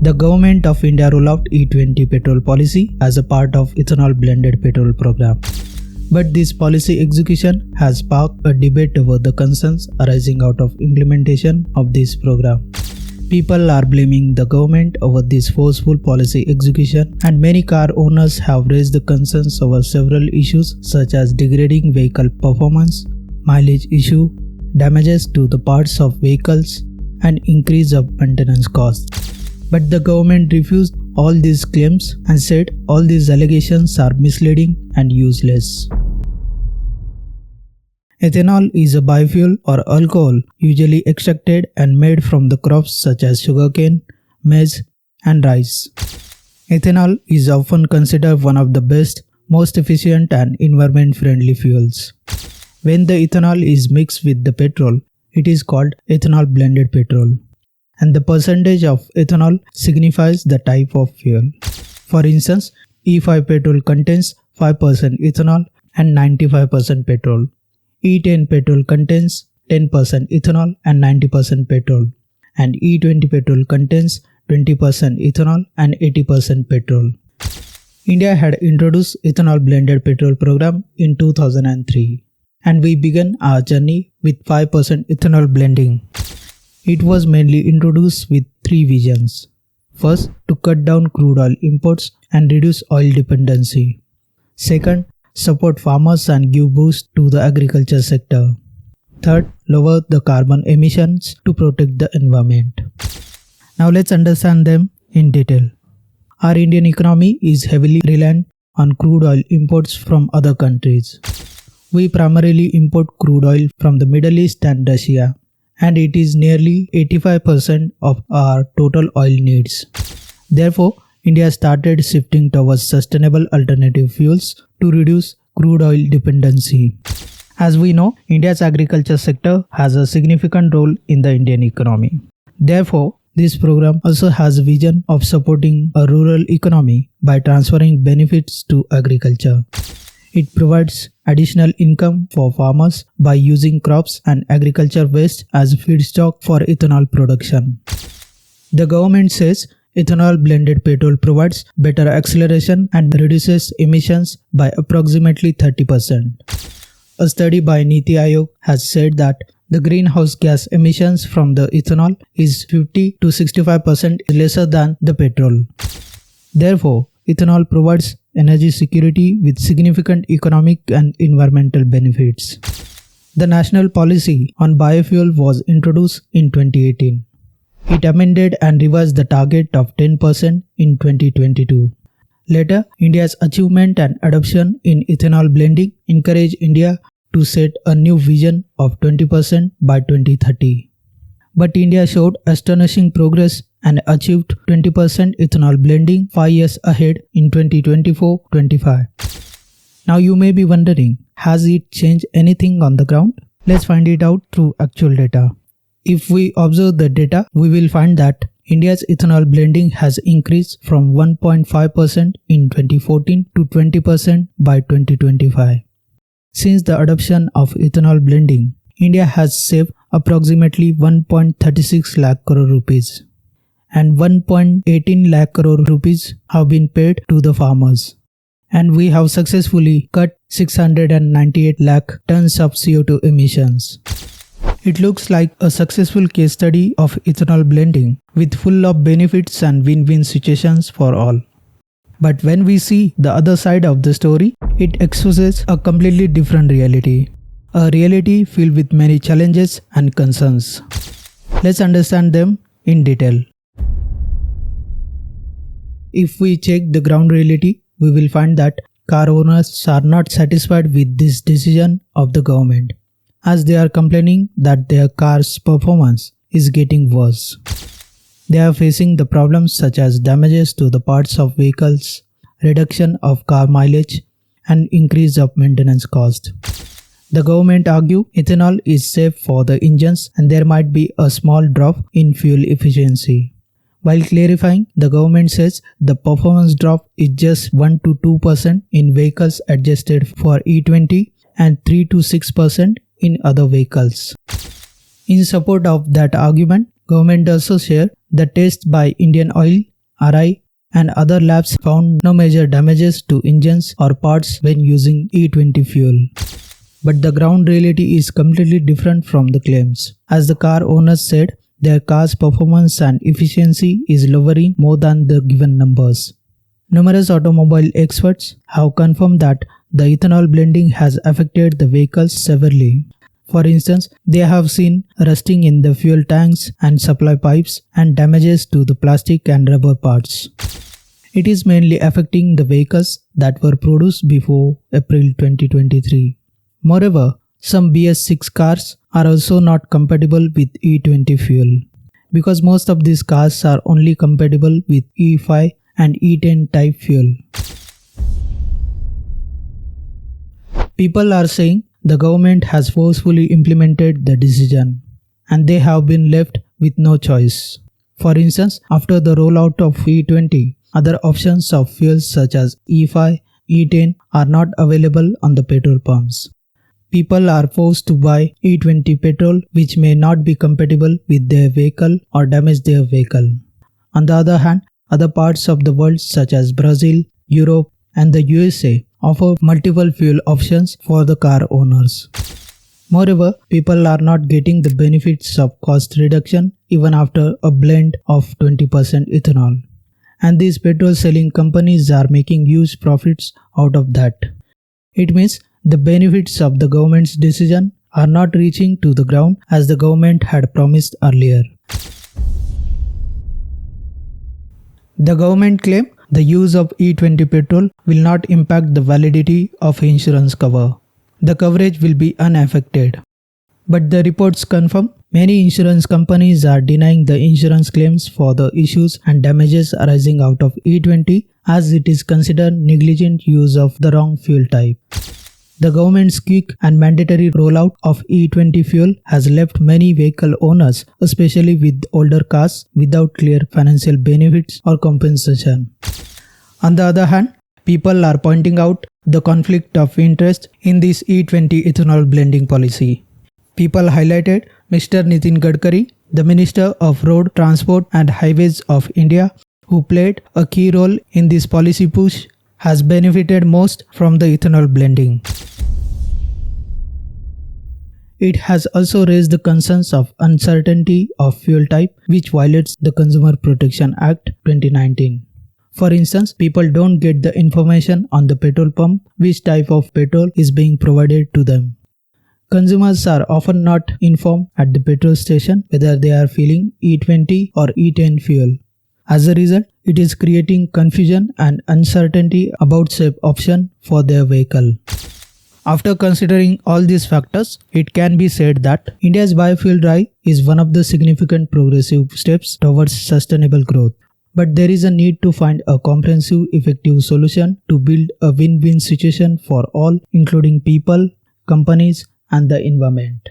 The government of India rolled out E20 Petrol policy as a part of Ethanol Blended Petrol program. But this policy execution has sparked a debate over the concerns arising out of implementation of this program. People are blaming the government over this forceful policy execution, and many car owners have raised the concerns over several issues such as degrading vehicle performance, mileage issue, damages to the parts of vehicles, and increase of maintenance costs. But the government refused all these claims and said all these allegations are misleading and useless. Ethanol is a biofuel or alcohol usually extracted and made from the crops such as sugarcane, maize, and rice. Ethanol is often considered one of the best, most efficient and environment-friendly fuels. When the ethanol is mixed with the petrol, it is called ethanol blended petrol, and the percentage of ethanol signifies the type of fuel. For instance, E5 petrol contains 5% ethanol and 95% petrol. E10 petrol contains 10% ethanol and 90% petrol, and E20 petrol contains 20% ethanol and 80% petrol. India had introduced ethanol blended petrol program in 2003, and we began our journey with 5% ethanol blending. It was mainly introduced with three visions. First, to cut down crude oil imports and reduce oil dependency. Second, support farmers and give boost to the agriculture sector. Third, lower the carbon emissions to protect the environment. Now let's understand them in detail. Our Indian economy is heavily reliant on crude oil imports from other countries. We primarily import crude oil from the Middle East and Russia, and it is nearly 85% of our total oil needs. Therefore, India started shifting towards sustainable alternative fuels to reduce crude oil dependency. As we know, India's agriculture sector has a significant role in the Indian economy. Therefore, this program also has a vision of supporting a rural economy by transferring benefits to agriculture. It provides additional income for farmers by using crops and agriculture waste as feedstock for ethanol production. The government says ethanol blended petrol provides better acceleration and reduces emissions by approximately 30%. A study by Niti Aayog has said that the greenhouse gas emissions from the ethanol is 50 to 65% lesser than the petrol. Therefore, ethanol provides energy security with significant economic and environmental benefits. The national policy on biofuel was introduced in 2018. It amended and revised the target of 10% in 2022. Later, India's achievement and adoption in ethanol blending encouraged India to set a new vision of 20% by 2030. But India showed astonishing progress and achieved 20% ethanol blending 5 years ahead in 2024-25. Now you may be wondering, has it changed anything on the ground? Let's find it out through actual data. If we observe the data, we will find that India's ethanol blending has increased from 1.5% in 2014 to 20% by 2025. Since the adoption of ethanol blending, India has saved approximately 1.36 lakh crore rupees, and 1.18 lakh crore rupees have been paid to the farmers. And we have successfully cut 698 lakh tons of CO2 emissions. It looks like a successful case study of ethanol blending with full of benefits and win-win situations for all. But when we see the other side of the story, it exposes a completely different reality. A reality filled with many challenges and concerns. Let's understand them in detail. If we check the ground reality, we will find that car owners are not satisfied with this decision of the government, as they are complaining that their car's performance is getting worse. They are facing the problems such as damages to the parts of vehicles, reduction of car mileage, and increase of maintenance cost. The government argues ethanol is safe for the engines and there might be a small drop in fuel efficiency. While clarifying, the government says the performance drop is just 1 to 2% in vehicles adjusted for E20 and 3 to 6% in other vehicles. In support of that argument, Government also shared the tests by Indian Oil, RI, and other labs found no major damages to engines or parts when using E20 fuel. But the ground reality is completely different from the claims. As the car owners said, their car's performance and efficiency is lowering more than the given numbers. Numerous automobile experts have confirmed that the ethanol blending has affected the vehicles severely. For instance, they have seen rusting in the fuel tanks and supply pipes and damages to the plastic and rubber parts. It is mainly affecting the vehicles that were produced before April 2023. Moreover, some BS6 cars are also not compatible with E20 fuel, because most of these cars are only compatible with E5 and E10 type fuel. People are saying the government has forcefully implemented the decision, and they have been left with no choice. For instance, after the rollout of E20, other options of fuels such as E5, E10 are not available on the petrol pumps. People are forced to buy E20 petrol, which may not be compatible with their vehicle or damage their vehicle. On the other hand, other parts of the world such as Brazil, Europe, and the USA offer multiple fuel options for the car owners. Moreover, people are not getting the benefits of cost reduction even after a blend of 20% ethanol. And these petrol selling companies are making huge profits out of that. It means the benefits of the government's decision are not reaching to the ground as the government had promised earlier. The government claimed the use of E20 petrol will not impact the validity of insurance cover. The coverage will be unaffected. But the reports confirm many insurance companies are denying the insurance claims for the issues and damages arising out of E20 as it is considered negligent use of the wrong fuel type. The government's quick and mandatory rollout of E20 fuel has left many vehicle owners, especially with older cars, without clear financial benefits or compensation. On the other hand, people are pointing out the conflict of interest in this E20 ethanol blending policy. People highlighted Mr. Nitin Gadkari, the Minister of Road Transport and Highways of India, who played a key role in this policy push, has benefited most from the ethanol blending. It has also raised the concerns of uncertainty of fuel type, which violates the Consumer Protection Act 2019. For instance, people don't get the information on the petrol pump which type of petrol is being provided to them. Consumers are often not informed at the petrol station whether they are filling E20 or E10 fuel. As a result, it is creating confusion and uncertainty about safe option for their vehicle. After considering all these factors, it can be said that India's biofuel drive is one of the significant progressive steps towards sustainable growth. But there is a need to find a comprehensive, effective solution to build a win-win situation for all, including people, companies, and the environment.